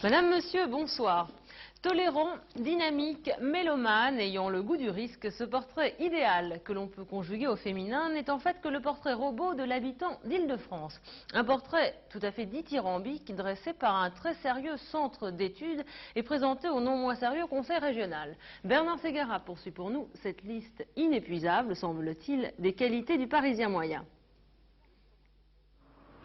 Madame, monsieur, bonsoir. Tolérant, dynamique, mélomane, ayant le goût du risque, ce portrait idéal que l'on peut conjuguer au féminin n'est en fait que le portrait robot de l'habitant d'Île-de-France. Un portrait tout à fait dithyrambique dressé par un très sérieux centre d'études et présenté au non moins sérieux conseil régional. Bernard Ségara poursuit pour nous cette liste inépuisable, semble-t-il, des qualités du Parisien moyen.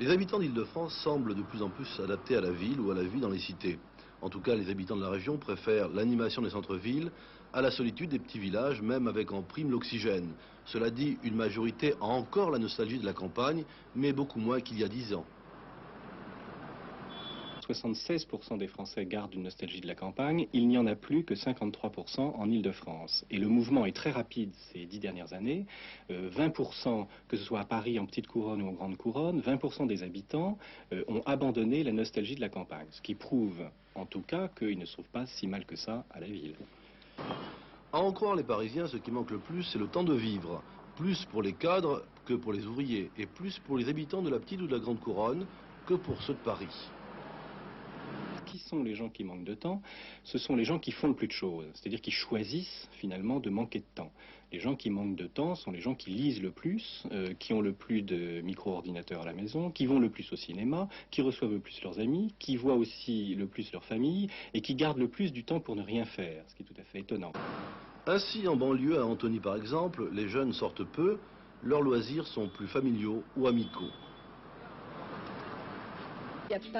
Les habitants d'Île-de-France semblent de plus en plus s'adapter à la ville ou à la vie dans les cités. En tout cas, les habitants de la région préfèrent l'animation des centres-villes à la solitude des petits villages, même avec en prime l'oxygène. Cela dit, une majorité a encore la nostalgie de la campagne, mais beaucoup moins qu'il y a 10 ans. 76% des Français gardent une nostalgie de la campagne, il n'y en a plus que 53% en Île-de-France. Et le mouvement est très rapide ces 10 dernières années. 20%, que ce soit à Paris, en petite couronne ou en grande couronne, 20% des habitants ont abandonné la nostalgie de la campagne. Ce qui prouve, en tout cas, qu'ils ne se trouvent pas si mal que ça à la ville. À en croire les Parisiens, ce qui manque le plus, c'est le temps de vivre. Plus pour les cadres que pour les ouvriers, et plus pour les habitants de la petite ou de la grande couronne que pour ceux de Paris. Qui sont les gens qui manquent de temps? Ce sont les gens qui font le plus de choses, c'est-à-dire qui choisissent finalement de manquer de temps. Les gens qui manquent de temps sont les gens qui lisent le plus, qui ont le plus de micro-ordinateurs à la maison, qui vont le plus au cinéma, qui reçoivent le plus leurs amis, qui voient aussi le plus leur famille et qui gardent le plus du temps pour ne rien faire, ce qui est tout à fait étonnant. Ainsi, en banlieue, à Antony par exemple, les jeunes sortent peu, leurs loisirs sont plus familiaux ou amicaux. Il n'y a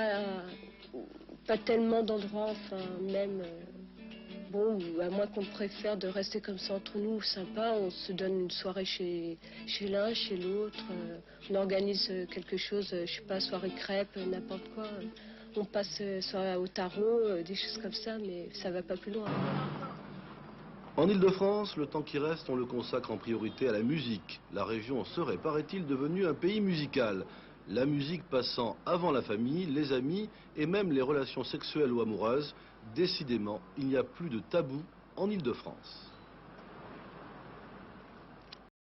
pas tellement d'endroits, enfin même, bon, à moins qu'on préfère de rester comme ça entre nous, sympa, on se donne une soirée chez l'un, chez l'autre, on organise quelque chose, je sais pas, soirée crêpe, n'importe quoi, on passe soit au tarot, des choses comme ça, mais ça va pas plus loin. En Île-de-France, le temps qui reste, on le consacre en priorité à la musique. La région serait, paraît-il, devenue un pays musical. La musique passant avant la famille, les amis et même les relations sexuelles ou amoureuses. Décidément, il n'y a plus de tabou en Île-de-France.